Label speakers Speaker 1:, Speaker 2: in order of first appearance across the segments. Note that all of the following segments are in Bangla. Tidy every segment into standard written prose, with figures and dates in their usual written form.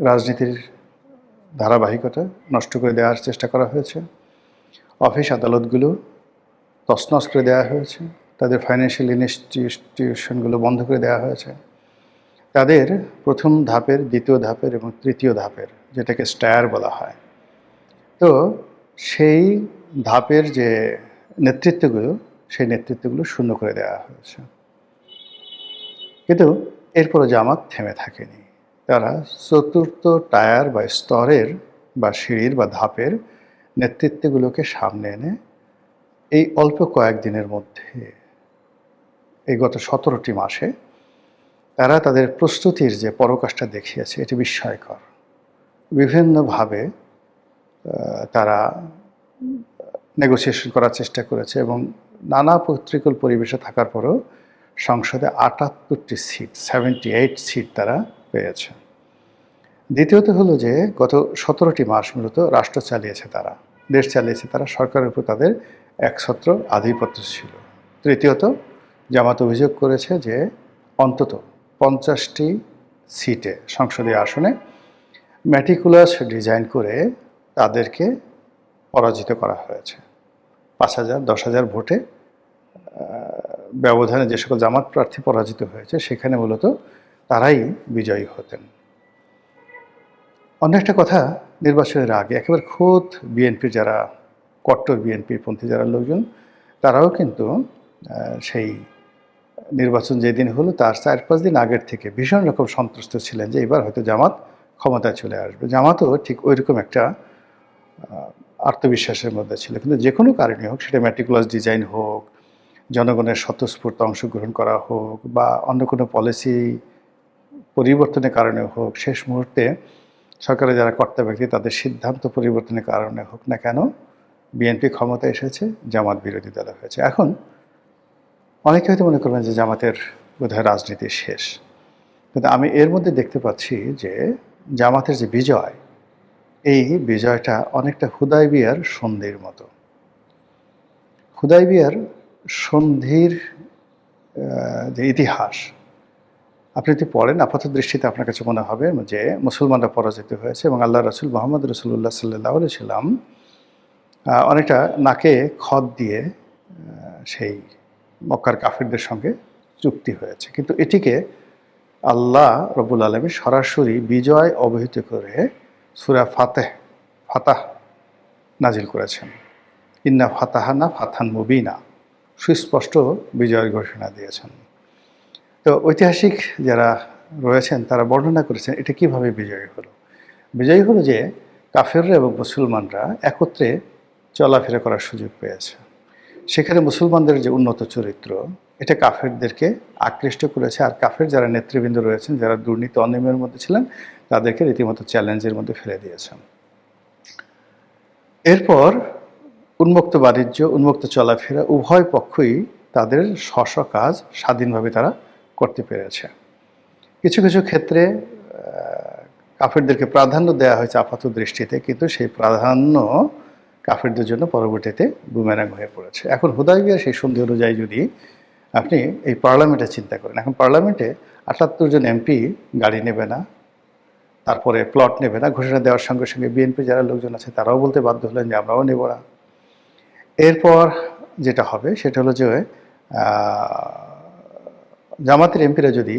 Speaker 1: রাজনীতির ধারাবাহিকতা নষ্ট করে দেওয়ার চেষ্টা করা হয়েছে। অফিস আদালতগুলো তছনছ করে দেওয়া হয়েছে, তাদের ফাইন্যান্সিয়াল ইনস্টিটিউশনগুলো বন্ধ করে দেওয়া হয়েছে। তাদের প্রথম ধাপের, দ্বিতীয় ধাপের এবং তৃতীয় ধাপের, যেটাকে স্টায়ার বলা হয়, তো সেই ধাপের যে নেতৃত্বগুলো, সেই নেতৃত্বগুলো শূন্য করে দেওয়া হয়েছে। কিন্তু এরপরও জামাত থেমে থাকেনি। তারা চতুর্থ টায়ার বা স্তরের বা সিঁড়ির বা ধাপের নেতৃত্বগুলোকে সামনে এনে এই অল্প কয়েকদিনের মধ্যে, এই গত 17টি মাসে তারা তাদের প্রস্তুতির যে পরাকাষ্ঠা দেখিয়েছে, এটি বিস্ময়কর। বিভিন্নভাবে তারা নেগোসিয়েশন করার চেষ্টা করেছে এবং নানা প্রতিকূল পরিবেশে থাকার পরেও সংসদে 78টি সিট, 78 সিট তারা পেয়েছে। দ্বিতীয়ত হলো যে গত 17টি মাস মূলত রাষ্ট্র চালিয়েছে তারা, দেশ চালিয়েছে তারা, সরকারের উপর তাদের একছত্র আধিপত্য ছিল। তৃতীয়ত, জামাত অভিযোগ করেছে যে অন্তত 50টি সিটে, সংসদীয় আসনে ম্যাটিকুলাস ডিজাইন করে তাদেরকে পরাজিত করা হয়েছে। 5,000, 10,000 ভোটে ব্যবধানে যে সকল জামাত প্রার্থী পরাজিত হয়েছে, সেখানে মূলত তারাই বিজয়ী হতেন। অন্য একটা কথা, নির্বাচনের আগে একেবারে খোদ বিএনপির যারা কট্টর বিএনপিপন্থী যারা লোকজন, তারাও কিন্তু সেই নির্বাচন যেদিন হলো তার 4-5 দিন আগের থেকে ভীষণ রকম সন্ত্রস্ত ছিলেন যে এবার হয়তো জামাত ক্ষমতায় চলে আসবে। জামাতও ঠিক ওইরকম একটা আত্মবিশ্বাসের মধ্যে ছিল। কিন্তু যে কোনো কারণে হোক, সেটা ম্যাটিকুলাস ডিজাইন হোক, জনগণের স্বতঃস্ফূর্ত অংশগ্রহণ করা হোক, বা অন্য কোনো পলিসি পরিবর্তনের কারণে হোক, শেষ মুহূর্তে সরকারের যারা কর্তা ব্যক্তি তাদের সিদ্ধান্ত পরিবর্তনের কারণে হোক না কেন, বিএনপি ক্ষমতায় এসেছে, জামাত বিরোধী দল হয়েছে। এখন অনেকে হয়তো মনে করবেন যে জামাতের বোধহয় রাজনীতি শেষ, কিন্তু আমি এর মধ্যে দেখতে পাচ্ছি যে জামাতের যে বিজয়, এই বিজয়টা অনেকটা হুদায়বিয়ার সন্ধির মতো। হুদায়বিয়ার সন্ধির যে ইতিহাস আপনি যদি পড়েন, আপাত দৃষ্টিতে আপনার কাছে মনে হবে যে মুসলমানরা পরাজিত হয়েছে এবং আল্লাহ রসুল মোহাম্মদ রসুল্লাহ সাল্লাহ সাল্লাম অনেকটা নাকে খত দিয়ে সেই মক্কার কাফিরদের সঙ্গে চুক্তি হয়েছে। কিন্তু এটিকে আল্লাহ রব্বুল আলমী সরাসরি বিজয় অবহিত করে সূরা ফাতাহ নাজিল করেছেন। ইন্না ফাতাহানা ফাতহান মুবিনা, সুস্পষ্ট বিজয়ের ঘোষণা দিয়েছেন। তো ঐতিহাসিক যারা রয়েছেন তারা বর্ণনা করেছেন এটা কিভাবে বিজয়ী হলো। বিজয়ী হলো যে কাফেররা এবং মুসলমানরা একত্রে চলাফেরা করার সুযোগ পেয়েছে। সেখানে মুসলমানদের যে উন্নত চরিত্র, এটা কাফেরদেরকে আকৃষ্ট করেছে। আর কাফের যারা নেতৃবৃন্দ রয়েছেন, যারা দুর্নীতি অনিয়মের মধ্যে ছিলেন, তাদেরকে রীতিমতো চ্যালেঞ্জের মধ্যে ফেলে দিয়েছেন। এরপর উন্মুক্ত বাণিজ্য, উন্মুক্ত চলাফেরা, উভয় পক্ষই তাদের স্ব কাজ স্বাধীনভাবে তারা করতে পেরেছে। কিছু কিছু ক্ষেত্রে কাফেরদেরকে প্রাধান্য দেওয়া হয়েছে আপাত দৃষ্টিতে, কিন্তু সেই প্রাধান্য কাফেরদের জন্য পরবর্তীতে বুমেরাং হয়ে পড়েছে। এখন হুদায়বিয়ার সেই সন্ধি অনুযায়ী যদি আপনি এই পার্লামেন্টে চিন্তা করেন, এখন পার্লামেন্টে 78 জন এমপি গাড়ি নেবে না, তারপরে প্লট নেবে না, ঘোষণা দেওয়ার সঙ্গে সঙ্গে বিএনপি যারা লোকজন আছে তারাও বলতে বাধ্য হলেন যে আমরাও নেব না। এরপর যেটা হবে সেটা হলো যে জামাতের এমপিরা যদি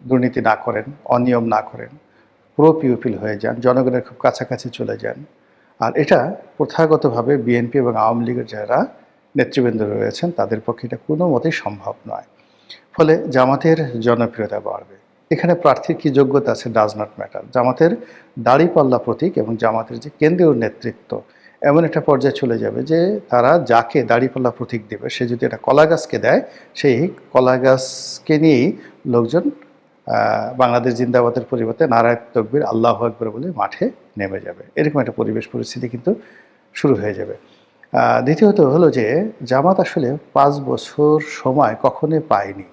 Speaker 1: দুর্নীতি না করেন, অনিয়ম না করেন, প্রো পিউপিল হয়ে যান, জনগণের খুব কাছাকাছি চলে যান, আর এটা প্রথাগতভাবে বিএনপি এবং আওয়ামী লীগের যারা নেতৃবৃন্দ রয়েছেন তাদের পক্ষে এটা কোনো মতেই সম্ভব নয়। ফলে জামাতের জনপ্রিয়তা বাড়বে। এখানে প্রার্থীর কী যোগ্যতা আছে ডাজ নট ম্যাটার। জামাতের দাড়িপাল্লা প্রতীক এবং জামাতের যে কেন্দ্রীয় নেতৃত্ব এমন একটা পর্যায়ে চলে যাবে যে তারা যাকে দাড়িপাল্লা প্রতীক দেবে, সে যদি একটা কলা গাছকে দেয়, সেই কলা গাছকে নিয়েই লোকজন বাংলাদেশ জিন্দাবাদের পরিবর্তে নারায়ে তাকবীর, আল্লাহু আকবার বলে মাঠে নেমে যাবে। এরকম একটা পরিবেশ পরিস্থিতি কিন্তু শুরু হয়ে যাবে। দ্বিতীয়ত হলো যে জামাত আসলে 5 বছর সময় কখনোই পায়নি।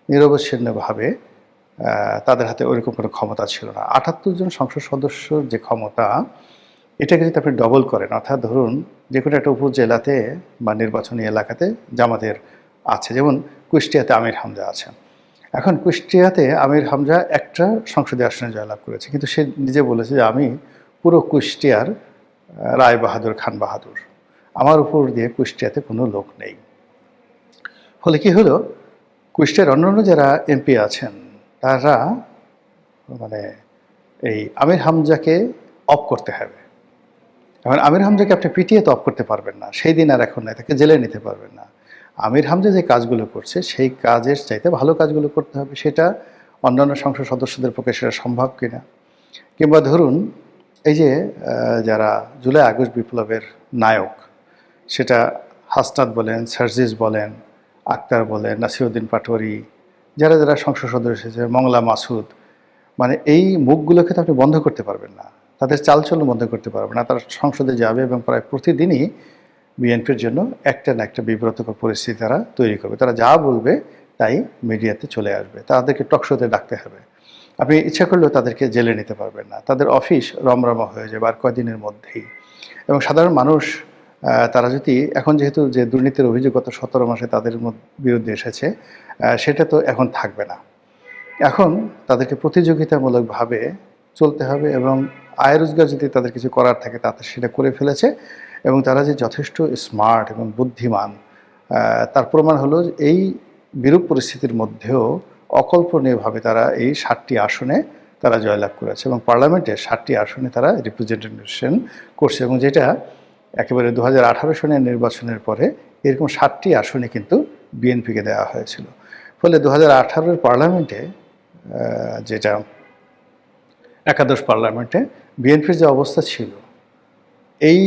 Speaker 1: নিরবচ্ছিন্নভাবে তাদের হাতে ওইরকম কোনো ক্ষমতা ছিল না। 78 জন সংসদ সদস্যর যে ক্ষমতা, এটাকে যদি আপনি ডবল করেন, অর্থাৎ ধরুন যে কোনো একটা উপজেলাতে বা নির্বাচনী এলাকাতে জামাতের আছে, যেমন কুষ্টিয়াতে আমির হামজা আছেন, এখন কুষ্টিয়াতে আমির হামজা একটা সংসদীয় আসনে জয়লাভ করেছে, কিন্তু সে নিজে বলেছে যে আমি পুরো কুষ্টিয়ার রায় বাহাদুর খান বাহাদুর, আমার উপর দিয়ে কুষ্টিয়াতে কোনো লোক নেই। ফলে কি হলো, কুষ্টিয়ার অন্যান্য যারা এমপি আছেন তারা মানে এই আমির হামজাকে অফ করতে হবে। এখন আমির হামজাকে আপনি পিটিয়ে তো অফ করতে পারবেন না, সেই দিন আর এখন নাই, তাকে জেলে নিতে পারবেন না। আমির হামজা যে কাজগুলো করছে সেই কাজের চাইতে ভালো কাজগুলো করতে হবে, সেটা অন্যান্য সংসদ সদস্যদের পক্ষে সেটা সম্ভব কিনা। কিংবা ধরুন এই যে যারা জুলাই আগস্ট বিপ্লবের নায়ক, সেটা হাসনাত বলেন, সার্জিস বলেন, আক্তার বলেন, নাসিরউদ্দিন পাটোয়ারি, যারা যারা সংসদ সদস্য এসেছে, মংলা মাসুদ, মানে এই মুখগুলোকে তো আপনি বন্ধ করতে পারবেন না, তাদের চালচলন বন্ধ করতে পারবেন না। তারা সংসদে যাবে এবং প্রায় প্রতিদিনই বিএনপির জন্য একটা না একটা বিব্রতকর পরিস্থিতি তারা তৈরি করবে। তারা যা বলবে তাই মিডিয়াতে চলে আসবে, তাদেরকে টকশোতে ডাকতে হবে। আপনি ইচ্ছা করলেও তাদেরকে জেলে নিতে পারবেন না, তাদের অফিস রমরমা হয়ে যাবে আর কয়দিনের মধ্যেই। এবং সাধারণ মানুষ তারা যদি এখন যেহেতু যে দুর্নীতির অভিযোগ গত 17 মাসে তাদের বিরুদ্ধে এসেছে, সেটা তো এখন থাকবে না। এখন তাদেরকে প্রতিযোগিতামূলকভাবে চলতে হবে এবং আয় রোজগার যদি তাদের কিছু করার থাকে তাতে সেটা করে ফেলেছে। এবং তারা যে যথেষ্ট স্মার্ট এবং বুদ্ধিমান, তার প্রমাণ হলো এই বিরূপ পরিস্থিতির মধ্যেও অকল্পনীয়ভাবে তারা এই 7টি আসনে তারা জয়লাভ করেছে এবং পার্লামেন্টে 7টি আসনে তারা রিপ্রেজেন্টেশন করছে। এবং যেটা একেবারে 2018 সনের নির্বাচনের পরে এরকম 7টি আসনে কিন্তু বিএনপিকে দেওয়া হয়েছিল। ফলে 2018-এর পার্লামেন্টে, যেটা একাদশ পার্লামেন্টে বিএনপির যে অবস্থা ছিল, এই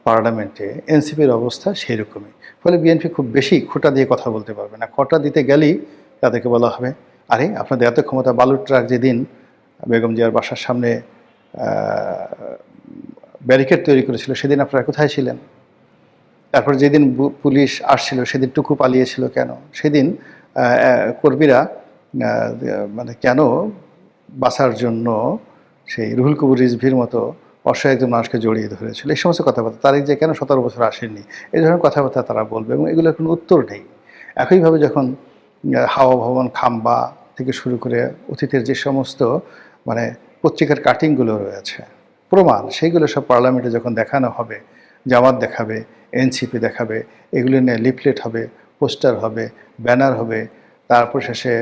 Speaker 1: পার্লামেন্টে এনসিপির অবস্থা সেই রকমই। ফলে বিএনপি খুব বেশি খোঁটা দিয়ে কথা বলতে পারবে না। খোঁটা দিতে গেলেই তাদেরকে বলা হবে, আরে আপনাদের এত ক্ষমতা, বালুর ট্রাক যেদিন বেগম জিয়ার বাসার সামনে ব্যারিকেড তৈরি করেছিল সেদিন আপনারা কোথায় ছিলেন? তারপর যেদিন পুলিশ আসছিল সেদিন টুকু পালিয়েছিল কেন? সেদিন কর্মীরা মানে কেন বাঁচার জন্য সেই রুহুল কবির রিজভির মতো অসহায় একজন মানুষকে জড়িয়ে ধরেছিল? এই সমস্ত কথাবার্তা, তারিখ যে কেন 17 বছর আসেননি, এই ধরনের কথাবার্তা তারা বলবে এবং এগুলোর কোনো উত্তর নেই। একইভাবে যখন হাওয়া ভবন, খাম্বা থেকে শুরু করে অতীতের যে সমস্ত মানে পত্রিকার কাটিংগুলো রয়েছে, প্রমাণ, সেইগুলো সব পার্লামেন্টে যখন দেখানো হবে, জামাত দেখাবে, এনসিপি দেখাবে, এগুলো নিয়ে লিফলেট হবে, পোস্টার হবে, ব্যানার হবে, তারপর শেষে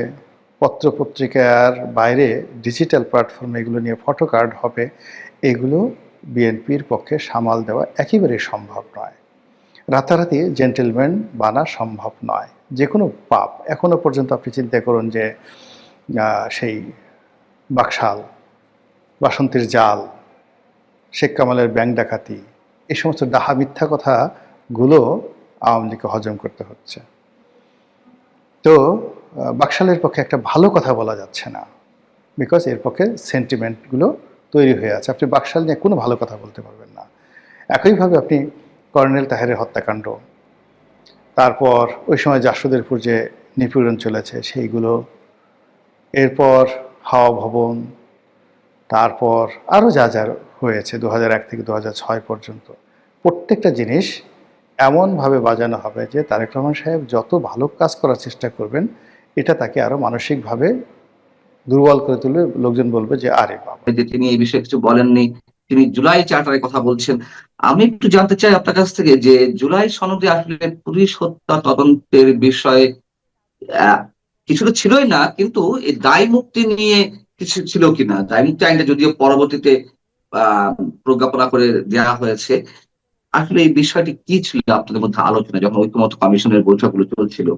Speaker 1: পত্রপত্রিকার বাইরে ডিজিটাল প্ল্যাটফর্মে এগুলো নিয়ে ফটো কার্ড হবে। এগুলো বিএনপির পক্ষে সামাল দেওয়া একেবারেই সম্ভব নয়। রাতারাতি জেন্টেলম্যান বানা সম্ভব নয়। যে কোনো পাপ, এখনও পর্যন্ত আপনি চিন্তা করুন যে সেই বাকশাল, বাসন্তীর জাল, শেখ কামালের ব্যাংক ডাকাতি, এই সমস্ত ডাহা মিথ্যা কথাগুলো আওয়ামী লীগকে হজম করতে হচ্ছে। তো বাকশালের পক্ষে একটা ভালো কথা বলা যাচ্ছে না, বিকজ এর পক্ষে সেন্টিমেন্টগুলো তৈরি হয়ে আছে। আপনি বাকশাল নিয়ে কোনো ভালো কথা বলতে পারবেন না। একইভাবে আপনি কর্নেল তাহেরের হত্যাকাণ্ড, তারপর ওই সময় জাসদের যে নিপীড়ন চলেছে সেইগুলো, এরপর হাওয়া ভবন, তারপর আরও যা যা হয়েছে 2001 থেকে 2006 পর্যন্ত, প্রত্যেকটা জিনিস এমনভাবে বাজানো হবে যে তারেক রহমান সাহেব যত ভালো কাজ করার চেষ্টা করবেন, এটা তাকে আরও মানসিকভাবে দুর্বল করে তুলবে। লোকজন বলবে যে আরে বাবা,
Speaker 2: যে তিনি এই বিষয়ে কিছু বলেননি, তিনি জুলাই চার্টারের কথা বলছেন। আমি একটু জানতে চাই আপনার কাছ থেকে যে জুলাই সনদে আসলে পুলিশ হত্যা তদন্তের বিষয়ে কিছুটা ছিলই না, কিন্তু এই দায় মুক্তি নিয়ে কিছু ছিল কিনা। দায় মুক্তি আইনটা যদিও পরবর্তীতে প্রজ্ঞাপনা করে দেওয়া হয়েছে, আসলে এই বিষয়টি কি ছিল আপনাদের মধ্যে আলোচনা যখন ঐক্যমত্য কমিশনের বৈঠকগুলো চলছিল?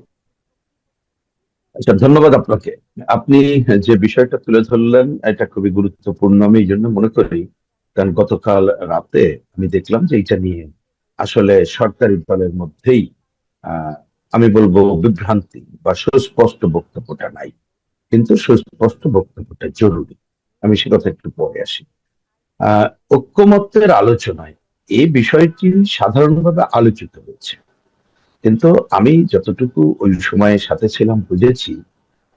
Speaker 3: আচ্ছা, ধন্যবাদ আপনাকে। আপনি যে বিষয়টা তুলে ধরলেন এটা খুবই গুরুত্বপূর্ণ আমি এই জন্য মনে করি, কারণ গতকাল রাতে আমি দেখলাম যে এটা নিয়ে আসলে সরকারি দলের মধ্যেই আহ আমি বলবো বিভ্রান্তি বা সুস্পষ্ট বক্তব্যটা নাই, কিন্তু সুস্পষ্ট বক্তব্যটা জরুরি। আমি সে কথা একটু পরে আসি। ঐক্যমত্যের আলোচনায় এই বিষয়টি সাধারণভাবে আলোচিত হয়েছে, কিন্তু আমি যতটুকু ওই সময়ের সাথে ছিলাম বুঝেছি,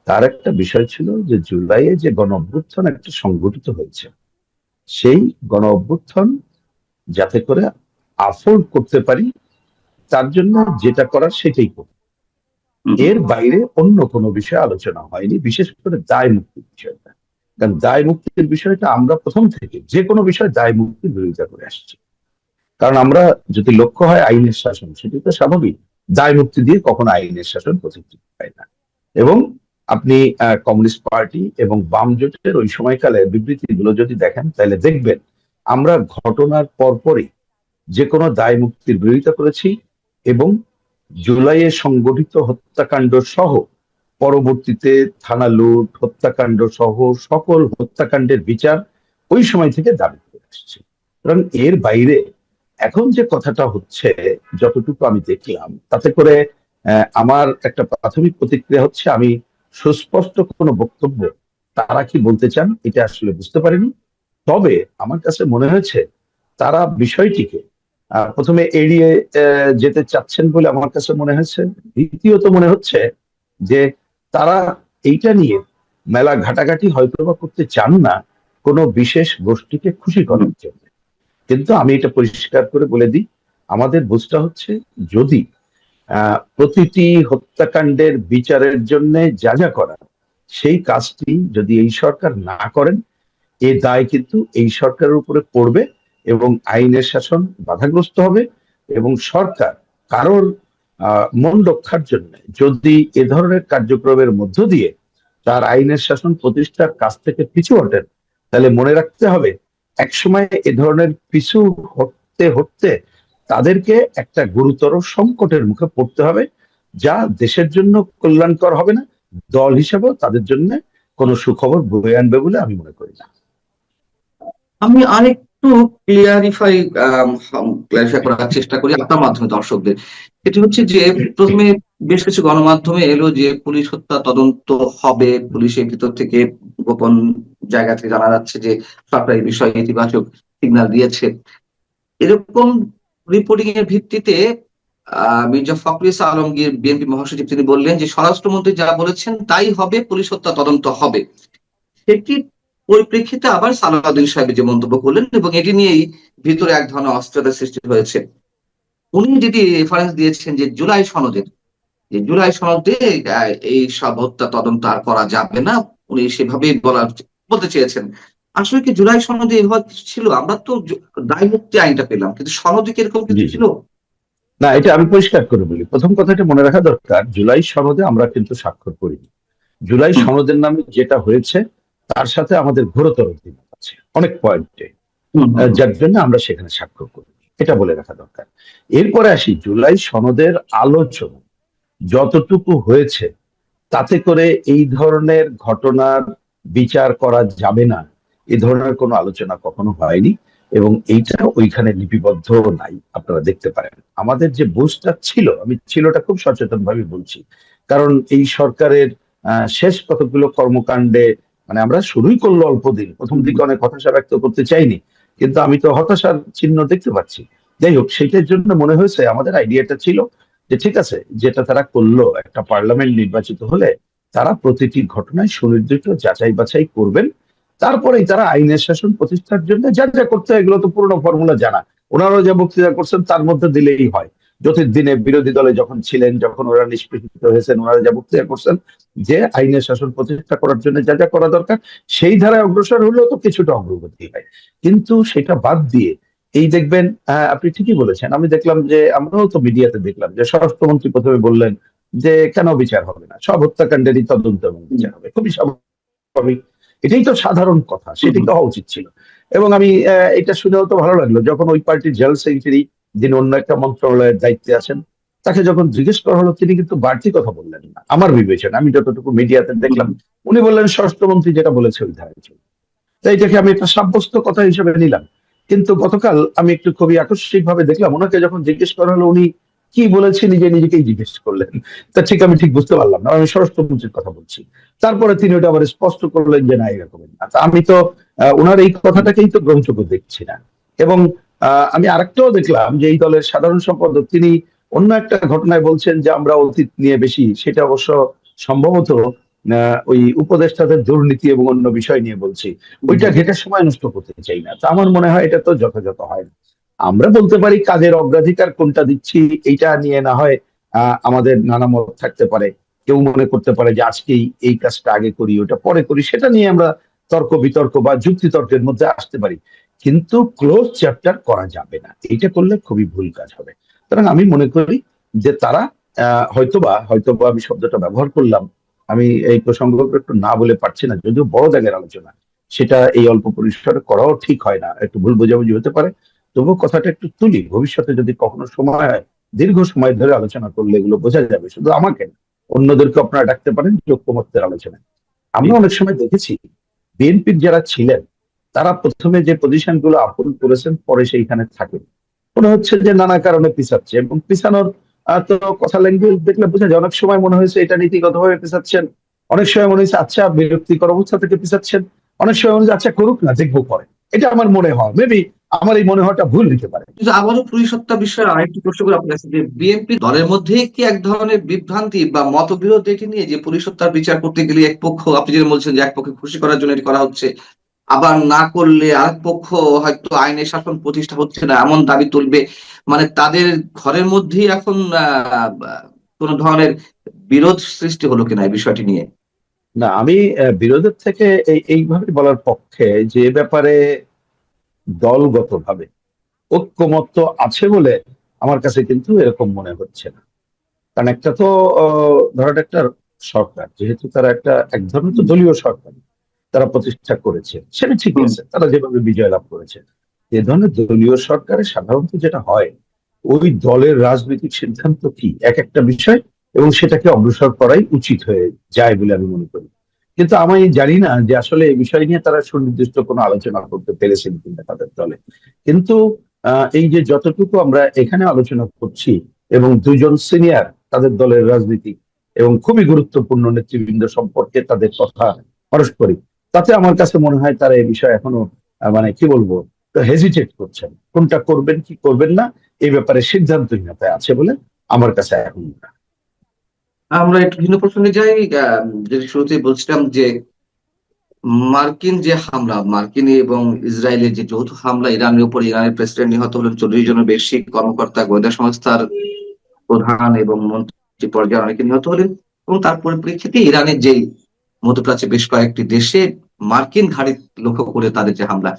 Speaker 3: তার একটা বিষয় ছিল যে জুলাইয়ে যে গণ অভ্যুত্থান একটা সংঘটিত হয়েছে, সেই গণ অভ্যুত্থান যাতে করে আফোর্ড করতে পারি তার জন্য যেটা করার সেটাই করি। এর বাইরে অন্য কোনো বিষয়ে আলোচনা হয়নি, বিশেষ করে দায় মুক্তির বিষয়টা। কারণ দায় মুক্তির বিষয়টা আমরা প্রথম থেকে যে কোনো বিষয়ে দায় মুক্তির বিরোধিতা করে আসছি। কারণ আমরা যদি লক্ষ্য হয় আইনের শাসন, সেটি তো স্বাভাবিক। দায় মুক্তি দিয়ে কখনো আইনের শাসন প্রতিষ্ঠিত হয় না। এবং আপনি কমিউনিস্ট পার্টি এবং বাম জোটের ওই সময়কালে বিবৃতিগুলো যদি দেখেন, তাহলে দেখবেন আমরা ঘটনার পরপরই যে কোনো দায় মুক্তির বিরোধিতা করেছি এবং জুলাইয়ে সংগঠিত হত্যাকাণ্ড সহ পরবর্তীতে থানা লুট, হত্যাকাণ্ড সহ সকল হত্যাকাণ্ডের বিচার ওই সময় থেকে দাবি করে আসছে। কারণ এর বাইরে এখন যে কথাটা হচ্ছে, যতটুকু আমি দেখলাম তাতে করে আমার একটা প্রাথমিক প্রতিক্রিয়া হচ্ছে, আমি সুস্পষ্ট কোনো বক্তব্য তারা কি বলতে চান এটা আসলে বুঝতে পারিনি। তবে আমার কাছে মনে হয়েছে তারা বিষয়টিকে প্রথমে এড়িয়ে যেতে চাচ্ছেন বলে আমার কাছে মনে হয়েছে। দ্বিতীয়ত মনে হচ্ছে যে তারা এইটা নিয়ে মেলা ঘাটাঘাটি হয়তো বা করতে চান না কোনো বিশেষ গোষ্ঠীকে খুশি করার জন্য। কিন্তু আমি এটা পরিষ্কার করে বলে দিই, আমাদের বুঝটা হচ্ছে যদি প্রতিটি হত্যাকাণ্ডের বিচারের জন্য যা যা করা, সেই কাজটি যদি এই সরকার না করেন, এ দায় কিন্তু এই সরকারের উপরে পড়বে এবং আইনের শাসন বাধাগ্রস্ত হবে। এবং সরকার কারোর মন রক্ষার জন্য যদি এ ধরনের কার্যক্রমের মধ্য দিয়ে তার আইনের শাসন প্রতিষ্ঠার কাছ থেকে পিছু হটেন, তাহলে মনে রাখতে হবে একসময় এ ধরনের পিছু হটতে হটতে তাদেরকে একটা গুরুতর সংকটের মুখে পড়তে হবে, যা দেশের জন্য কল্যাণকর হবে না, দল হিসেবেও তাদের জন্য কোনো সুখবর বয়ে আনবে বলে আমি মনে করি না।
Speaker 2: আমি আরেকটু ক্লিয়ারিফাই করার চেষ্টা করি আপনার মাধ্যমে দর্শকদের। এটি হচ্ছে যে প্রথমে বেশ কিছু গণমাধ্যমে এলো যে পুলিশ হত্যা তদন্ত হবে, পুলিশের ভিতর থেকে গোপন জায়গা থেকে জানা যাচ্ছে যে সরকার এই বিষয়ে ইতিবাচক সিগন্যাল দিয়েছে। এরকম রিপোর্টিং এর ভিত্তিতে মির্জা ফখরুল ইসলাম আলমগীর বিএনপি মহাসচিব তিনি বললেন যে স্বরাষ্ট্রমন্ত্রী যা বলেছেন তাই হবে, পুলিশ হত্যা তদন্ত হবে। সেটি পরিপ্রেক্ষিতে আবার সালাউদ্দিন সাহেব যে মন্তব্য করলেন এবং এটি নিয়েই ভিতরে এক ধরনের অস্থিরতার সৃষ্টি হয়েছে। উনি যেটি রেফারেন্স দিয়েছেন যে জুলাই সনদে এই সব হত্যা তদন্ত আর করা যাবে না, উনি সেভাবেই বলতে চেয়েছেন। আসলে কি জুলাই সনদে এভাবে কিছু ছিল? আমরা তো দায় মুক্তি আইনটা পেলাম, কিন্তু সনদে কি এরকম কিছু ছিল?
Speaker 3: না, এটা আমি পরিষ্কার করে বলি। প্রথম কথাটা মনে রাখা দরকার, জুলাই সনদে আমরা কিন্তু স্বাক্ষর করিনি। জুলাই সনদের নামে যেটা হয়েছে তার সাথে আমাদের ঘোরতর দ্বিমত আছে অনেক পয়েন্টে, যার জন্য আমরা সেখানে স্বাক্ষর করি, এটা বলে রাখা দরকার। এরপরে আসি, জুলাই সনদের আলোচনা যতটুকু হয়েছে তাতে করে এই ধরনের ঘটনার বিচার করা যাবে না, এ ধরনের কোনো আলোচনা কখনো হয়নি এবং এইটা ওইখানে লিপিবদ্ধ নাই, আপনারা দেখতে পারেন। আমাদের যে বুঝটা ছিল, আমি ছিলটা খুব সচেতন ভাবে বলছি, কারণ এই সরকারের শেষ কতগুলো কর্মকাণ্ডে মানে আমরা শুরুই করলো অল্প দিন, প্রথম দিকে অনেক হতাশা ব্যক্ত করতে চাইনি, কিন্তু আমি তো হতাশার চিহ্ন দেখতে পাচ্ছি। যাই হোক, সেইটার জন্য মনে হয়েছে আমাদের আইডিয়াটা ছিল যে ঠিক আছে, যেটা তারা করলো, একটা পার্লামেন্ট নির্বাচিত হলে তারা প্রতিটি ঘটনায় সুনির্দিষ্ট যাচাই বাছাই করবেন, তারপরেই তারা আইনের শাসন প্রতিষ্ঠার জন্য যা যা করতে হয়, এগুলো তো পুরোনো ফর্মুলা জানা, ওনারাও যা বক্তৃতা করছেন তার মধ্যে দিলেই হয়। দিনে বিরোধী দলে যখন ছিলেন, যখন ওরা নিষ্পেষিত হয়েছেন, ওনারা যা বক্তৃতা করছেন যে আইনের শাসন প্রতিষ্ঠা করার জন্য যা যা করা দরকার, সেই ধারায় অগ্রসর হলেও তো কিছুটা অগ্রগতি হয়। কিন্তু সেটা বাদ দিয়ে এই দেখবেন, আপনি ঠিকই বলেছেন, আমি দেখলাম যে আমরাও তো মিডিয়াতে দেখলাম যে স্বরাষ্ট্রমন্ত্রী প্রথমে বললেন যে কেন বিচার হবে না, সব হত্যাকাণ্ডেরই তদন্ত এবং বিচার হবে, খুবই স্বাভাবিক, এটাই তো সাধারণ কথা, সেটাই তো হওয়া উচিত ছিল। এবং আমি এটা শুনেও তো ভালো লাগলো যখন ওই পার্টির জেনারেল সেক্রেটারি, যিনি অন্য একটা মন্ত্রণালয়ের দায়িত্বে আছেন, তাকে যখন জিজ্ঞেস করা হলো, তিনি কিন্তু বাড়তি কথা বললেন না আমার বিবেচনা, আমি যতটুকু মিডিয়াতে দেখলাম। উনি বললেন স্বরাষ্ট্রমন্ত্রী যেটা বলেছে ওই ধারায় চলবে, তাই এটাকে আমি একটা সাব্যস্ত কথা হিসেবে নিলাম। কিন্তু গতকাল আমি একটু খুবই আকস্মিক ভাবে দেখলাম, ওনাকে যখন জিজ্ঞেস করা হলো উনি কি বলেছে, নিজেকেই জিজ্ঞেস করলেন। তা ঠিক আমি ঠিক বুঝতে পারলাম না, আমি স্বরাষ্ট্রমন্ত্রীর কথা বলছি। তারপরে তিনি ওটা আবার স্পষ্ট করলেন যে না, এরকম না। আমি তো ওনার এই কথাটাকেই তো গ্রহণযোগ্য দেখছি না। এবং আমি আরেকটাও দেখলাম যে এই দলের সাধারণ সম্পাদক তিনি অন্য একটা ঘটনায় বলছেন যে আমরা অতীত নিয়ে বেশি, সেটা অবশ্য সম্ভবত ওই উপদেষ্টাদের দুর্নীতি এবং অন্য বিষয় নিয়ে বলছি, ওইটা ঘেটে সময় নষ্ট করতে চাই না। তা আমার মনে হয় এটা তো যথাযথ হয় না। আমরা বলতে পারি কাজের অগ্রাধিকার কোনটা দিচ্ছি, এইটা নিয়ে না হয় আমাদের নানা মত থাকতে পারে। কেউ মনে করতে পারে যে আজকেই এই কাজটা আগে করি, ওটা পরে করি, সেটা নিয়ে আমরা তর্ক বিতর্ক বা যুক্তি তর্কের মধ্যে আসতে পারি, কিন্তু ক্লোজ চ্যাপ্টার করা যাবে না। এইটা করলে খুবই ভুল কাজ হবে। সুতরাং আমি মনে করি যে তারা হয়তোবা আমি শব্দটা ব্যবহার করলাম, আমি এই প্রসঙ্গ একটু না বলে পারছি না, যদিও বড় জায়গার আলোচনা, সেটা এই অল্প পরিসরে করাও ঠিক হয় না, একটু ভুল বোঝাবুঝি হতে পারে। তবুও কথাটা একটু তুলি, ভবিষ্যতে যদি কখনো সময় হয় দীর্ঘ সময় ধরে আলোচনা করলে এগুলো বোঝা যাবে, শুধু আমাকে না, অন্যদেরকে আপনারা ডাকতে পারেন ঐক্যমত্যের আলোচনায়। আমরা অনেক সময় দেখেছি বিএনপির যারা ছিলেন তারা প্রথমে যে পজিশন গুলো আপন করেছেন পরে সেইখানে থাকেন, মনে হচ্ছে যে নানা কারণে পিছাচ্ছে, এবং পিছানোর তো কথা ল্যাঙ্গুয়েজ দেখলে বোঝা যায়, অনেক সময় মনে হয়েছে এটা নীতিগতভাবে পিছাচ্ছেন, অনেক সময় মনে হয়েছে আচ্ছা বিরক্তিকর অবস্থা থেকে পিছাচ্ছেন, অনেক সময় মনে হচ্ছে আচ্ছা করুক না, দেখবো পরে। এটা আমার মনে হয়, মেবি আমার এই মনে হওয়াটা ভুল হতে পারে।
Speaker 2: কিন্তু আবারও পুলিশ হত্যা বিষয়ে আরেকটি প্রশ্ন করে আপনার কাছে, যে বিএনপি দলের মধ্যে কি এক ধরনের বিভ্রান্তি বা মতবিরোধ এটি নিয়ে, যে পুলিশ হত্যার বিচার করতে গেলে এক পক্ষ, আপনি যেটা বলছেন যে এক পক্ষে খুশি করার জন্য এটি করা হচ্ছে, আবার না করলে আরেক পক্ষ হয়তো আইনের শাসন প্রতিষ্ঠা হচ্ছে না এমন দাবি তুলবে, মানে তাদের ঘরের মধ্যেই এখন কোন ধরনের বিরোধ সৃষ্টি হলো কিনা এই বিষয়টি নিয়ে?
Speaker 3: না, আমি বিরোধের থেকে এইভাবে বলার পক্ষে, যে ব্যাপারে দলগতভাবে ঐক্যমত্য আছে বলে আমার কাছে কিন্তু এরকম মনে হচ্ছে না। কারণ একটা তো ধরেন একটা সরকার, যেহেতু তারা এক ধরনের তো দলীয় সরকার তারা প্রতিষ্ঠা করেছে, সেটা ঠিকই
Speaker 2: হুম।
Speaker 3: আছে, তারা যেভাবে বিজয় লাভ করেছে। এ ধরনের দলীয় সরকারে সাধারণত যেটা হয়, ওই দলের রাজনৈতিক সিদ্ধান্ত কি এক একটা বিষয়, এবং সেটাকে অগ্রসর করাই উচিত হয়ে যায় বলে আমি মনে করি। কিন্তু আমি জানি না যে আসলে এই বিষয় নিয়ে তারা সুনির্দিষ্ট কোনো আলোচনা করতে পেরেছেন কিনা তাদের দলে। কিন্তু এই যে যতটুকু আমরা এখানে আলোচনা করছি, এবং দুজন সিনিয়র তাদের দলের রাজনীতি এবং খুবই গুরুত্বপূর্ণ নেতৃবৃন্দ সম্পর্কে তাদের কথা পারস্পরিক, তাতে আমার কাছে মনে হয় তারা এই বিষয়ে এখনো মানে কি বলবো, হেজিটেট করছেন, কোনটা করবেন কি করবেন না এই ব্যাপারে সিদ্ধান্তহীনতায় আছে বলে আমার কাছে এখন মনে হয়।
Speaker 2: আমরা একটু ভিন্ন প্রসঙ্গে যাই। যেটি শুরুতেই বলছিলাম যে মার্কিন যে হামলা, মার্কিন এবং ইসরায়েলের যে যৌথ হামলা, ইরানের উপর, ইরানের প্রেসিডেন্ট নিহত হলেন, 40 জনের বেশি কর্মকর্তা, গোয়েন্দা সংস্থার প্রধান এবং মন্ত্রী পর্যায়ে অনেকে নিহত হলেন, এবং তার পরিপ্রেক্ষিতে ইরানের যে মধ্যপ্রাচ্যে বেশ কয়েকটি দেশে মার্কিন ঘাঁটি লক্ষ্য করে তাদের যে হামলা,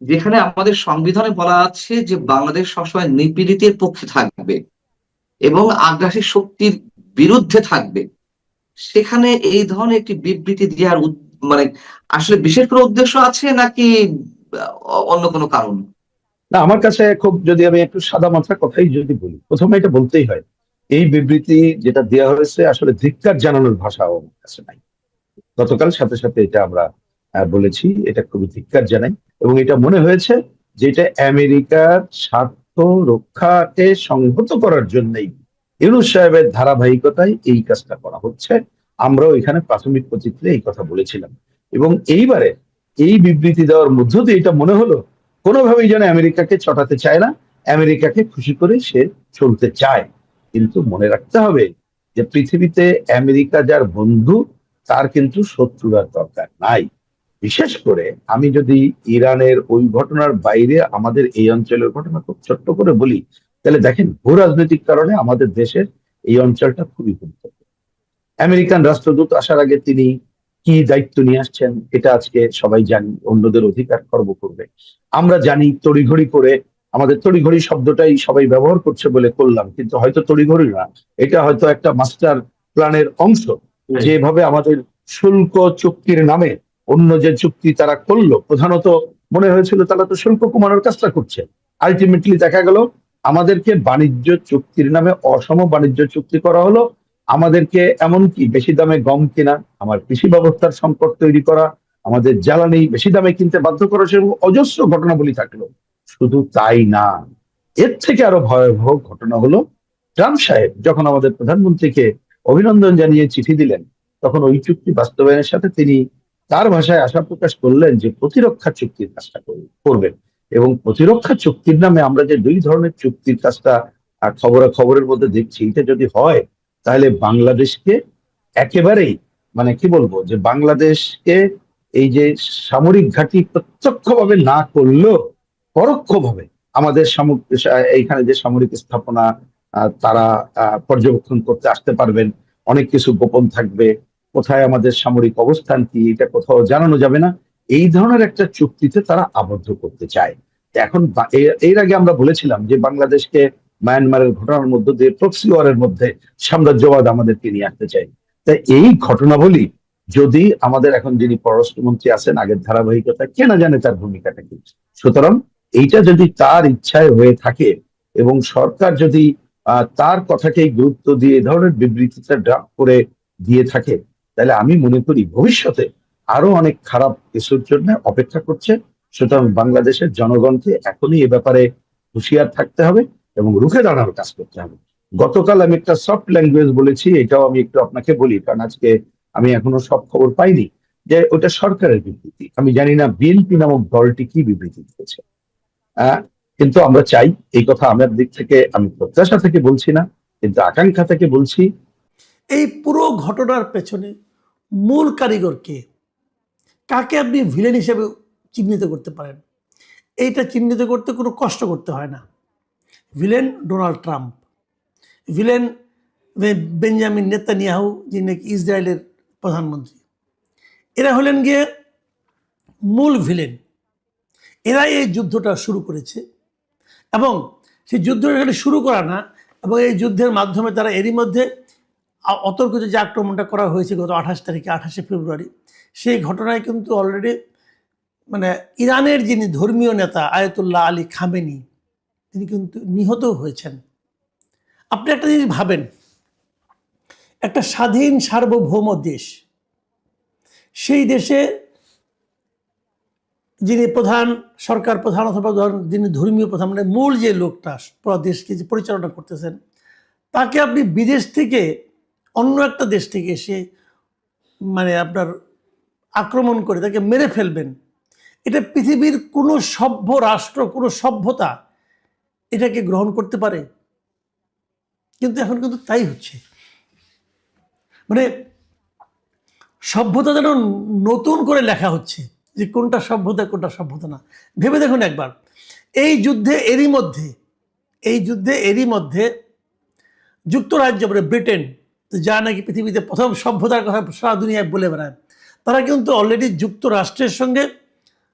Speaker 2: যেখানে আমাদের সংবিধানে বলা আছে যে বাংলাদেশ সবসময় নিপীড়িতের পক্ষে থাকবে এবং আগ্রাসী শক্তির বিরুদ্ধে থাকবে, সেখানে এই ধরনের একটি বিবৃতি দেওয়ার মানে আসলে বিশেষ কোনো উদ্দেশ্য আছে নাকি অন্য কোনো কারণ?
Speaker 3: না, আমার কাছে খুব, যদি আমি একটু সাদা মাথার কথাই যদি বলি, প্রথমে এটা বলতেই হয়, এই বিবৃতি যেটা দেওয়া হয়েছে আসলে ধিক্কার জানানোর ভাষাও আমার কাছে নাই। গতকাল সাথে সাথে এটা আমরা বলেছি, এটা খুবই ধিক্কার জানাই, এবং এটা মনে হয়েছে যে এটা আমেরিকার স্বার্থ রক্ষাকে সংহত করার জন্যই ইউনূস সাহেবের ধারাবাহিকতায় এই কাজটা করা হচ্ছে। আমরাও এখানে প্রাথমিক প্রতিক্রিয়া এই কথা বলেছিলাম, এবং এইবারে এই বিবৃতি দেওয়ার মধ্য দিয়ে এটা মনে হলো কোনোভাবেই যেন আমেরিকাকে চটাতে চায় না, আমেরিকাকে খুশি করে সে চলতে চায়। কিন্তু মনে রাখতে হবে যে পৃথিবীতে আমেরিকা যার বন্ধু, তার কিন্তু শত্রুর দরকার নাই। বিশেষ করে আমি যদি ইরানের ওই ঘটনার বাইরে আমাদের এই অঞ্চলের ঘটনা খুব ছোট্ট করে বলি, তাহলে দেখেন ভূ রাজনৈতিক কারণে আমাদের দেশের এই অঞ্চলটা খুবই গুরুত্বপূর্ণ। আমেরিকান রাষ্ট্রদূত আসার আগে তিনি কি দায়িত্ব নিয়ে আসছেন এটা আজকে সবাই জানি, অন্যদের অধিকার খর্ব করবে। আমরা জানি তড়িঘড়ি করে, আমাদের তড়িঘড়ি শব্দটাই সবাই ব্যবহার করছে বলে করলাম, কিন্তু হয়তো তড়িঘড়ি না, এটা হয়তো একটা মাস্টার প্ল্যানের অংশ। যেভাবে আমাদের শুল্ক চুক্তির নামে অন্য যে চুক্তি তারা করলো, প্রধানত মনে হয়েছিল তারা তো শুল্ক কমানোর কাজটা করছে, আলটিমেটলি দেখা গেল আমাদেরকে বাণিজ্য চুক্তির নামে অসম বাণিজ্য চুক্তি করা হলো, আমাদেরকে এমনকি বেশি দামে গম কেনা, আমার কৃষি ব্যবস্থার সংকট তৈরি করা, আমাদের জ্বালানি বেশি দামে কিনতে বাধ্য করা, সেরকম অজস্র ঘটনাবলী থাকলো। শুধু তাই না, এর থেকে আরো ভয়াবহ ঘটনা হলো ট্রাম্প সাহেব যখন আমাদের প্রধানমন্ত্রীকে অভিনন্দন জানিয়ে চিঠি দিলেন, তখন ওই চুক্তি বাস্তবায়নের সাথে তিনি তার ভাষায় আশা প্রকাশ করলেন যে প্রতিরক্ষা চুক্তির কাজটা করবেন। এবং প্রতিরক্ষা চুক্তির নামে আমরা যে দুই ধরনের চুক্তির কাজটা খবরের মধ্যে দেখছি, এটা যদি হয় তাহলে বাংলাদেশকে একেবারেই, মানে কি বলবো, যে বাংলাদেশকে এই যে সামরিক ঘাঁটি প্রত্যক্ষভাবে না করলেও পরোক্ষভাবে আমাদের এইখানে যে সামরিক স্থাপনা, তারা পর্যবেক্ষণ করতে আসতে পারবেন, অনেক কিছু গোপন থাকবে, কোথায় আমাদের সামরিক অবস্থান কি এটা কোথাও জানানো যাবে না, এই ধরনের একটা চুক্তিতে তারা আবদ্ধ করতে চায়। এখন এর আগে আমরা বলেছিলাম যে বাংলাদেশকে মায়ানমারের ঘটনার মধ্য দিয়ে প্রক্সি ওয়ারের মধ্যে সাম্রাজ্যবাদ আমাদেরকে নিয়ে আসতে চাই। তাই এই ঘটনাবলী যদি আমাদের এখন যিনি পররাষ্ট্রমন্ত্রী আছেন আগের ধারাবাহিকতা, কে না জানে তার ভূমিকাটা কি। সুতরাং এইটা যদি তার ইচ্ছায় হয়ে থাকে এবং সরকার যদি তার কথাকেই গুরুত্ব দিয়ে এই ধরনের বিবৃতিটা ড্রাফট করে দিয়ে থাকে, তাহলে আমি মনে করি ভবিষ্যতে আরো অনেক খারাপ কিছুর জন্য অপেক্ষা করছে। সুতরাং বাংলাদেশের জনগণকে এখনই এ ব্যাপারে হুঁশিয়ার থাকতে হবে এবং রুখে দাঁড়ানোর কাজ করতে হবে। গতকাল আমি একটা সফট ল্যাঙ্গুয়েজ বলেছি, এটাও আমি একটু আপনাকে বলি, কারণ আজকে আমি এখনো সব খবর পাইনি, যে ওটা সরকারের বিবৃতি। আমি জানি না বিএনপি নামক দলটি কি বিবৃতি দিয়েছে। কিন্তু আমরা চাই, এই কথা আমার দিক থেকে আমি প্রত্যাশা থেকে বলছি না, কিন্তু আকাঙ্ক্ষা থেকে বলছি।
Speaker 4: এই পুরো ঘটনার পেছনে মূল কারিগর কে, কাকে আপনি ভিলেন হিসেবে চিহ্নিত করতে পারেন? এইটা চিহ্নিত করতে কোনো কষ্ট করতে হয় না। Villain Donald Trump, villain Benjamin Netanyahu, যিনি নাকি ইসরায়েলের প্রধানমন্ত্রী। এরা হলেন গিয়ে মূল ভিলেন। এরাই এই যুদ্ধটা শুরু করেছে এবং সেই যুদ্ধটা এখানে শুরু করা না, এবং এই যুদ্ধের মাধ্যমে তারা এরই মধ্যে অতর্কিত যে আক্রমণটা করা হয়েছে গত 28 ফেব্রুয়ারি, সেই ঘটনায় কিন্তু অলরেডি মানে ইরানের যিনি ধর্মীয় নেতা আয়াতুল্লাহ আলী খামেনি, তিনি কিন্তু নিহত হয়েছেন। আপনি একটা জিনিস ভাবেন, একটা স্বাধীন সার্বভৌম দেশ, সেই দেশে যিনি প্রধান সরকার প্রধান অথবা যিনি ধর্মীয় প্রধান, মানে মূল যে লোকটা পুরো দেশকে যে পরিচালনা করতেছেন, তাকে আপনি বিদেশ থেকে অন্য একটা দেশ থেকে এসে মানে আপনার আক্রমণ করে তাকে মেরে ফেলবেন, এটা পৃথিবীর কোনো সভ্য রাষ্ট্র, কোনো সভ্যতা এটাকে গ্রহণ করতে পারে? কিন্তু এখন কিন্তু তাই হচ্ছে। মানে সভ্যতা যেন নতুন করে লেখা হচ্ছে, যে কোনটা সভ্যতা কোনটা সভ্যতা না। ভেবে দেখুন একবার, এই যুদ্ধে এরই মধ্যে যুক্তরাজ্য, মানে ব্রিটেন, যা নাকি পৃথিবীতে প্রথম সভ্যতার কথা সারা দুনিয়ায় বলে বেড়ায়, তারা কিন্তু অলরেডি যুক্তরাষ্ট্রের সঙ্গে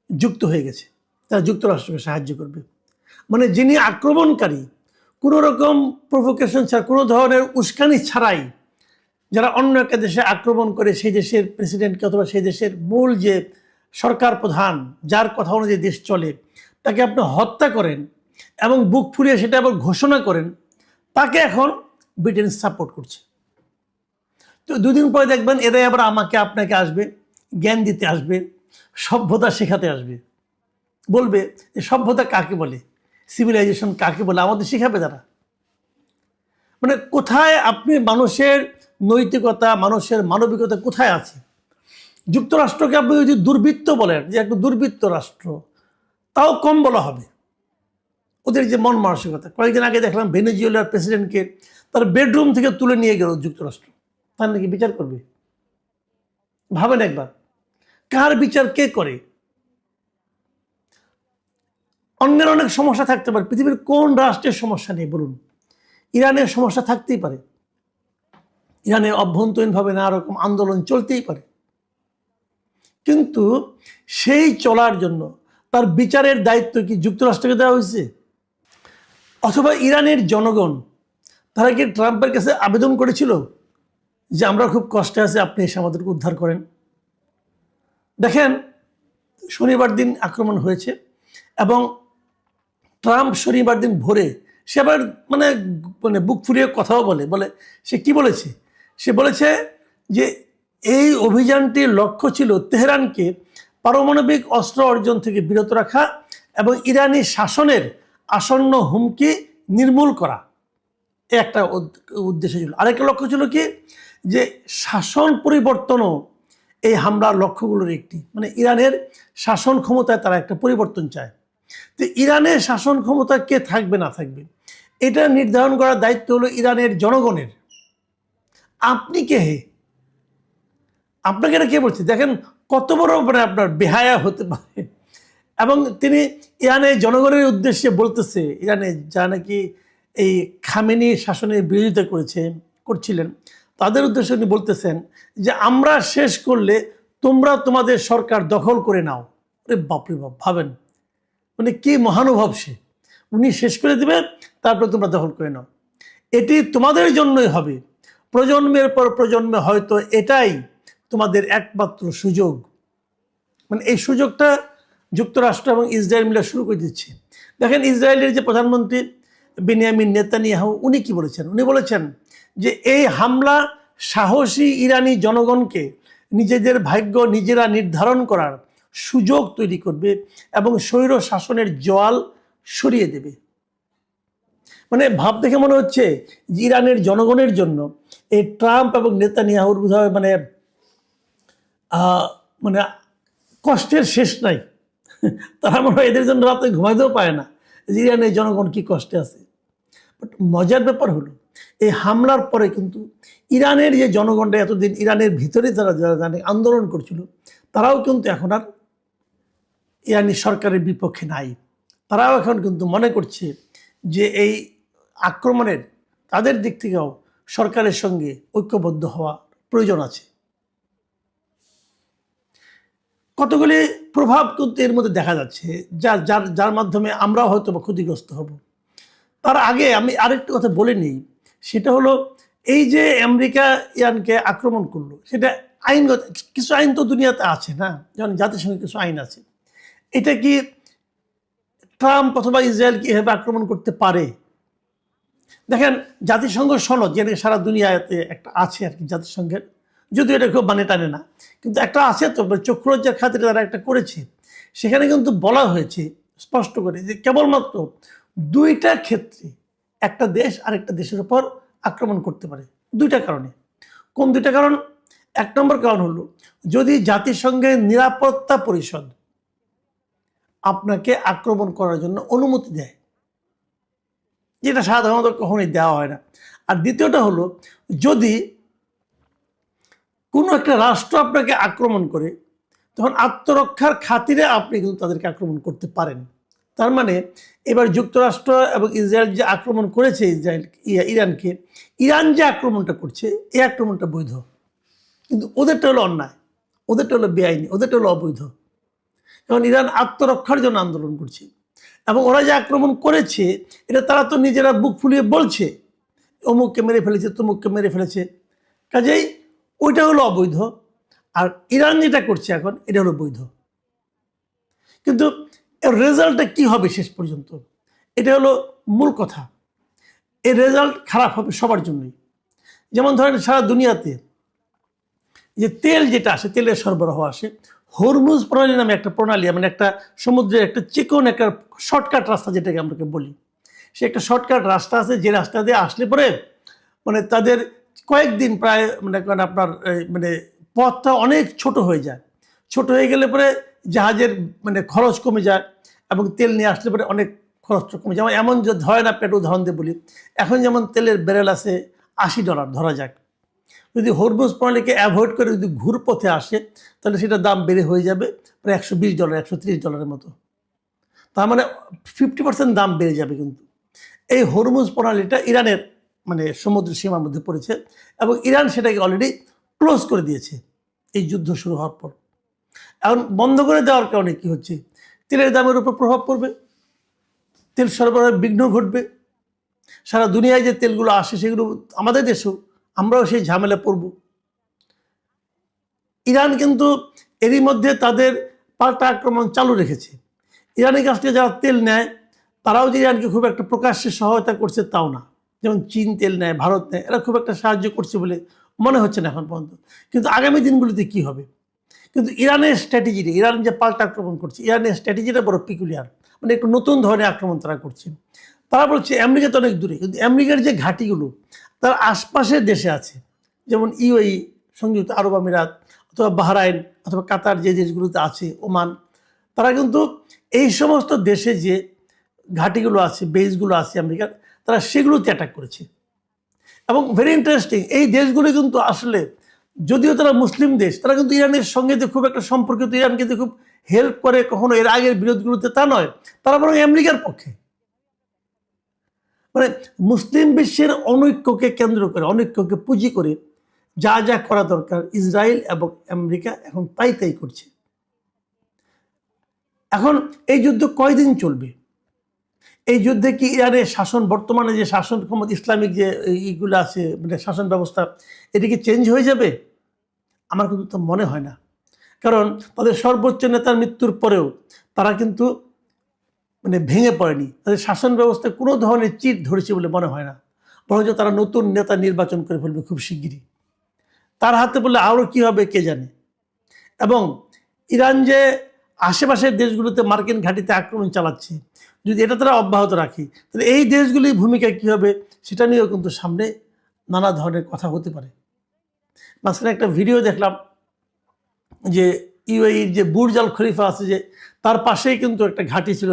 Speaker 4: যুক্ত হয়ে গেছে। তারা যুক্তরাষ্ট্রকে সাহায্য করবে। মানে যিনি আক্রমণকারী, কোনো রকম প্রভোকেশন ছাড়া, কোনো ধরনের উস্কানি ছাড়াই যারা অন্য একটা দেশে আক্রমণ করে সেই দেশের প্রেসিডেন্টকে অথবা সেই দেশের মূল যে সরকার প্রধান, যার কথা অনুযায়ী দেশ চলে, তাকে আপনি হত্যা করেন এবং বুক ফুলিয়ে সেটা আবার ঘোষণা করেন, তাকে এখন ব্রিটেন সাপোর্ট করছে। তো দুদিন পরে দেখবেন এরাই আবার আমাকে আপনাকে আসবে, জ্ঞান দিতে আসবে, সভ্যতা শেখাতে আসবে, বলবে যে সভ্যতা কাকে বলে, সিভিলাইজেশন কাকে বলে, আমাদের শেখাবে তারা। মানে কোথায় আপনি মানুষের নৈতিকতা, মানুষের মানবিকতা কোথায় আছে? যুক্তরাষ্ট্রকে আপনি যদি দুর্বৃত্ত বলেন, যে একটা দুর্বৃত্ত রাষ্ট্র, তাও কম বলা হবে। ওদের যে মন মানসিকতা, কয়েকদিন আগে দেখলাম ভেনেজুয়েলার প্রেসিডেন্টকে তার বেডরুম থেকে তুলে নিয়ে গেল যুক্তরাষ্ট্র, তার নাকি বিচার করবে। ভাবেন একবার, কার বিচার কে করে? অন্যের অনেক সমস্যা থাকতে পারে, পৃথিবীর কোন রাষ্ট্রের সমস্যা নেই বলুন? ইরানের সমস্যা থাকতেই পারে, ইরানের অভ্যন্তরীণভাবে নানা রকম আন্দোলন চলতেই পারে, কিন্তু সেই চলার জন্য তার বিচারের দায়িত্ব কি যুক্তরাষ্ট্রকে দেওয়া হয়েছে? অথবা ইরানের জনগণ, তারা কি ট্রাম্পের কাছে আবেদন করেছিল যে আমরা খুব কষ্টে আছি, আপনি এসে আমাদেরকে উদ্ধার করেন? দেখেন, শনিবার দিন আক্রমণ হয়েছে এবং ট্রাম্প শনিবার দিন ভোরে সে আবার মানে মানে বুক ফুরিয়ে কথাও বলে সে কি বলেছে? সে বলেছে যে এই অভিযানটির লক্ষ্য ছিল তেহরানকে পারমাণবিক অস্ত্র অর্জন থেকে বিরত রাখা এবং ইরানি শাসনের আসন্ন হুমকি নির্মূল করা। একটা উদ্দেশ্য ছিল। আরেকটা লক্ষ্য ছিল কি, যে শাসন পরিবর্তনও এই হামলার লক্ষ্যগুলোর একটি। মানে ইরানের শাসন ক্ষমতায় তারা একটা পরিবর্তন চায়। তো ইরানের শাসন ক্ষমতা কে থাকবে না থাকবে, এটা নির্ধারণ করার দায়িত্ব হলো ইরানের জনগণের। আপনি কে হে? আপনাকে এটা কে বলছে? দেখেন কত বড় মানে আপনার বেহায়া হতে পারে। এবং তিনি ইরানের জনগণের উদ্দেশ্যে বলতেছে, ইরানে যা নাকি এই খামেনি শাসনের বিরোধিতা করছিলেন, তাদের উদ্দেশ্যে উনি বলতেছেন যে আমরা শেষ করলে তোমরা তোমাদের সরকার দখল করে নাও। আরে বাপরে বাপ, ভাবেন মানে কি মহানুভব সে। উনি শেষ করে দিবে, তারপরে তোমরা দখল করে নাও। এটি তোমাদের জন্যই হবে, প্রজন্মের পর প্রজন্মে হয়তো এটাই তোমাদের একমাত্র সুযোগ। মানে এই সুযোগটা যুক্তরাষ্ট্র এবং ইসরায়েল মিলে শুরু করে দিচ্ছে। দেখেন ইসরায়েলের যে প্রধানমন্ত্রী বেনিয়ামিন নেতানিয়াহু, উনি কি বলেছেন? উনি বলেছেন যে এই হামলা সাহসী ইরানি জনগণকে নিজেদের ভাগ্য নিজেরা নির্ধারণ করার সুযোগ তৈরি করবে এবং স্বৈর শাসনের জোয়াল সরিয়ে দেবে। মানে ভাব দেখে মনে হচ্ছে যে ইরানের জনগণের জন্য এই ট্রাম্প এবং নেতানিয়াহুর বোধহয় মানে মানে কষ্টের শেষ নাই। তারা মনে হয় এদের জন্য রাতে ঘুমাইতেও পায় না যে ইরানের জনগণ কি কষ্টে আছে। বাট মজার ব্যাপার হলো এই হামলার পরে কিন্তু ইরানের যে জনগণটা এতদিন ইরানের ভিতরে যারা আন্দোলন করছিল, তারাও কিন্তু এখন আর ইরানি সরকারের বিপক্ষে নাই। তারাও এখন কিন্তু মনে করছে যে এই আক্রমণের তাদের দিক থেকেও সরকারের সঙ্গে ঐক্যবদ্ধ হওয়া প্রয়োজন আছে। কতগুলি প্রভাব কিন্তু এর মধ্যে দেখা যাচ্ছে যার মাধ্যমে আমরাও হয়তো ক্ষতিগ্রস্ত হব। তার আগে আমি আরেকটু কথা বলে নিই, সেটা হলো এই যে আমেরিকা ইরানকে আক্রমণ করলো, সেটা আইনগত কিছু আইন তো দুনিয়াতে আছে না, যেমন জাতিসংঘের কিছু আইন আছে। এটা কি ট্রাম্প অথবা ইসরায়েল কি এভাবে আক্রমণ করতে পারে? দেখেন জাতিসংঘ সনদ, যেটা সারা দুনিয়াতে একটা আছে আর কি জাতিসংঘের, যদিও এটা খুব মানে টানে না, কিন্তু একটা আছে তো, চক্রজ্জার খাতিরে তারা একটা করেছে। সেখানে কিন্তু বলা হয়েছে স্পষ্ট করে যে কেবলমাত্র দুইটা ক্ষেত্রে একটা দেশ আরেকটা দেশের উপর আক্রমণ করতে পারে, দুইটা কারণে। কোন দুইটা কারণ? এক নম্বর কারণ হলো যদি জাতিসংঘের নিরাপত্তা পরিষদ আপনাকে আক্রমণ করার জন্য অনুমতি দেয়, যেটা সাধারণত কখনোই দেওয়া হয় না। আর দ্বিতীয়টা হলো যদি কোনো একটা রাষ্ট্র আপনাকে আক্রমণ করে, তখন আত্মরক্ষার খাতিরে আপনি কিন্তু তাদেরকে আক্রমণ করতে পারেন। তার মানে এবার যুক্তরাষ্ট্র এবং ইসরায়েল যে আক্রমণ করেছে ইরানকে, ইরান যে আক্রমণটা করছে এই আক্রমণটা বৈধ, কিন্তু ওদেরটা হলো অন্যায়, ওদেরটা হলো বেআইনি, ওদেরটা হলো অবৈধ। কারণ ইরান আত্মরক্ষার জন্য আন্দোলন করছে এবং ওরা যে আক্রমণ করেছে এটা তারা তো নিজেরা বুক ফুলিয়ে বলছে অমুককে মেরে ফেলেছে, তমুককে মেরে ফেলেছে, কাজেই ওইটা হলো অবৈধ। আর ইরান যেটা করছে এখন এটা হলো বৈধ। কিন্তু এর রেজাল্টটা কি হবে শেষ পর্যন্ত, এটা হলো মূল কথা। এর রেজাল্ট খারাপ হবে সবার জন্যই। যেমন ধরেন সারা দুনিয়াতে যে তেল যেটা আসে, তেলের সরবরাহ আসে, হরমুজ প্রণালী নামে একটা প্রণালী, মানে একটা সমুদ্রের একটা চিকন একটা শর্টকাট রাস্তা যেটাকে আমরা বলি, সে একটা শর্টকাট রাস্তা আছে, যে রাস্তা দিয়ে আসলে পরে মানে তাদের কয়েকদিন প্রায় মানে আপনার মানে পথটা অনেক ছোট হয়ে যায়। ছোট হয়ে গেলে পরে জাহাজের মানে খরচ কমে যায় এবং তেল নিয়ে আসলে পরে অনেক খরচটা কমে যায়। এমন যে ধরেন আপনি একটা উদাহরণ দিয়ে বলি, এখন যেমন তেলের ব্যারেল আছে $80 ধরা যাক, যদি হরমুজ প্রণালীকে অ্যাভয়েড করে যদি ঘুরপথে আসে তাহলে সেটার দাম বেড়ে হয়ে যাবে প্রায় $120 $130 মতো। তার মানে 50% দাম বেড়ে যাবে। কিন্তু এই হরমুজ প্রণালীটা ইরানের মানে সমুদ্র সীমার মধ্যে পড়েছে এবং ইরান সেটাকে অলরেডি ক্লোজ করে দিয়েছে এই যুদ্ধ শুরু হওয়ার পর। এখন বন্ধ করে দেওয়ার কারণে কি হচ্ছে, তেলের দামের উপর প্রভাব পড়বে, তেল সরবরাহে বিঘ্ন ঘটবে। সারা দুনিয়ায় যে তেলগুলো আসে সেগুলো আমাদের দেশেও আমরাও সেই ঝামেলা পড়ব। ইরান কিন্তু এরই মধ্যে তাদের পাল্টা আক্রমণ চালু রেখেছে। ইরানের কাছ থেকে যারা তেল নেয় তারাও যে ইরানকে খুব একটা প্রকাশ্যে সহায়তা করছে তাও না। যেমন চীন তেল নেয়, ভারত নেয়, এরা খুব একটা সাহায্য করছে বলে মনে হচ্ছে না এখন পর্যন্ত। কিন্তু আগামী দিনগুলিতে কি হবে? কিন্তু ইরানের স্ট্র্যাটেজিটা, ইরান যে পাল্টা আক্রমণ করছে, ইরানের স্ট্র্যাটেজিটা বড় পিকুলিয়ার, মানে একটু নতুন ধরনের আক্রমণ তারা করছে। তারা বলছে আমেরিকা তো অনেক দূরে, কিন্তু আমেরিকার যে ঘাঁটিগুলো তার আশপাশের দেশে আছে, যেমন ইউএই সংযুক্ত আরব আমিরাত অথবা বাহরাইন অথবা কাতার যে দেশগুলোতে আছে, ওমান, তারা কিন্তু এই সমস্ত দেশে যে ঘাঁটিগুলো আছে, বেসগুলো আছে আমেরিকার, তারা সেগুলোতে অ্যাটাক করেছে। এবং ভেরি ইন্টারেস্টিং, এই দেশগুলো কিন্তু আসলে যদিও তারা মুসলিম দেশ, তারা কিন্তু ইরানের সঙ্গে যে খুব একটা সম্পর্কিত, ইরানকে যে খুব হেল্প করে কখনো এর আগের বিরোধগুলোতে তা নয়, তারা বরং আমেরিকার পক্ষে। মানে মুসলিম বিশ্বের অনৈক্যকে কেন্দ্র করে, অনৈক্যকে পুঁজি করে যা যা করা দরকার ইসরায়েল এবং আমেরিকা এখন তাই তাই করছে। এখন এই যুদ্ধ কয়দিন চলবে? এই যুদ্ধে কি ইরানের শাসন, বর্তমানে যে শাসন ক্ষমতা, ইসলামিক যে এইগুলো আছে, মানে শাসন ব্যবস্থা, এটা কি চেঞ্জ হয়ে যাবে? আমার কিন্তু তো মনে হয় না। কারণ তাদের সর্বোচ্চ নেতার মৃত্যুর পরেও তারা কিন্তু মানে ভেঙে পড়েনি, তাদের শাসন ব্যবস্থায় কোনো ধরনের চিট ধরেছে বলে মনে হয় না। বরঞ্চ তারা নতুন নেতা নির্বাচন করে ফেলবে খুব শিগগিরই। তার হাতে বললে আরও কী হবে কে জানে। এবং ইরান যে আশেপাশের দেশগুলোতে মার্কিন ঘাঁটিতে আক্রমণ চালাচ্ছে, যদি এটা তারা অব্যাহত রাখে, তাহলে এই দেশগুলির ভূমিকা কী হবে সেটা নিয়েও কিন্তু সামনে নানা ধরনের কথা হতে পারে। মাঝখানে একটা ভিডিও দেখলাম যে ইউএইর যে বুর্জ আল খলিফা আছে, যে তার পাশেই কিন্তু একটা ঘাঁটি ছিল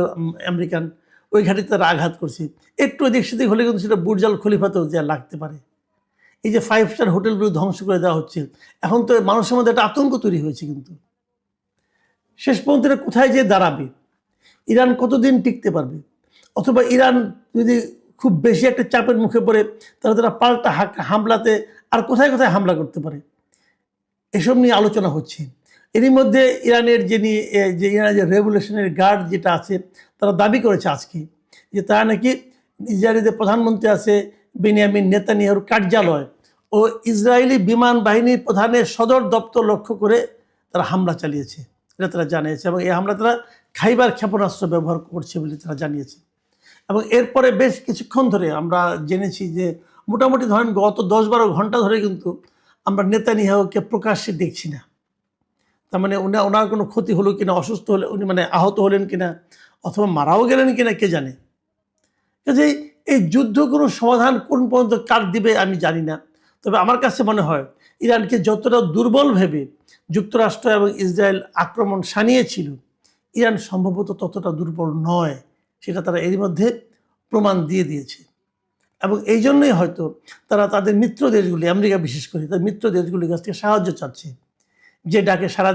Speaker 4: আমেরিকান, ওই ঘাঁটিতে তারা আঘাত করছে। একটু এদিক সেদিক হলে কিন্তু সেটা বুর্জ আল খলিফাতেও যা লাগতে পারে। এই যে 5 স্টার হোটেলগুলো ধ্বংস করে দেওয়া হচ্ছে, এখন তো মানুষের মধ্যে একটা আতঙ্ক তৈরি হয়েছে। কিন্তু শেষ পর্যন্ত এটা কোথায় যেয়ে দাঁড়াবে? ইরান কতদিন টিকতে পারবে? অথবা ইরান যদি খুব বেশি একটা চাপের মুখে পড়ে, তাহলে তারা পাল্টা হামলাতে আর কোথায় কোথায় হামলা করতে পারে, এসব নিয়ে আলোচনা হচ্ছে। এরই মধ্যে ইরানের যে ইরানের যে রেভলিউশনারি গার্ড যেটা আছে, তারা দাবি করেছে আজকে যে তারা নাকি ইসরায়েলের প্রধানমন্ত্রী আছে বেনিয়ামিন নেতানিয়াহুর কার্যালয় ও ইসরায়েলি বিমান বাহিনীর প্রধানের সদর দপ্তর লক্ষ্য করে তারা হামলা চালিয়েছে, এটা তারা জানিয়েছে। এবং এই হামলা তারা খাইবার ক্ষেপণাস্ত্র ব্যবহার করছে বলে তারা জানিয়েছে। এবং এরপরে বেশ কিছুক্ষণ ধরে আমরা জেনেছি যে মোটামুটি ধরেন গত 10-12 ঘন্টা ধরে কিন্তু আমরা নেতানিয়াহুকে প্রকাশ্যে দেখছি না। তার মানে ওনার কোনো ক্ষতি হলো কিনা, অসুস্থ হলে উনি মানে আহত হলেন কিনা, অথবা মারাও গেলেন কিনা কে জানে। কাজেই এই যুদ্ধ কোনো সমাধান কোন পর্যন্ত কার দিবে আমি জানি না। তবে আমার কাছে মনে হয় ইরানকে যতটা দুর্বল ভেবে যুক্তরাষ্ট্র এবং ইসরায়েল আক্রমণ শানিয়েছিল, ইরান সম্ভবত ততটা দুর্বল নয়, সেটা তারা এরই মধ্যে প্রমাণ দিয়ে দিয়েছে। এবং এই জন্যই হয়তো তারা তাদের মিত্র দেশগুলি, আমেরিকা বিশেষ করে তাদের মিত্র দেশগুলির কাছ থেকে সাহায্য চাচ্ছে, যে ডাকে সারা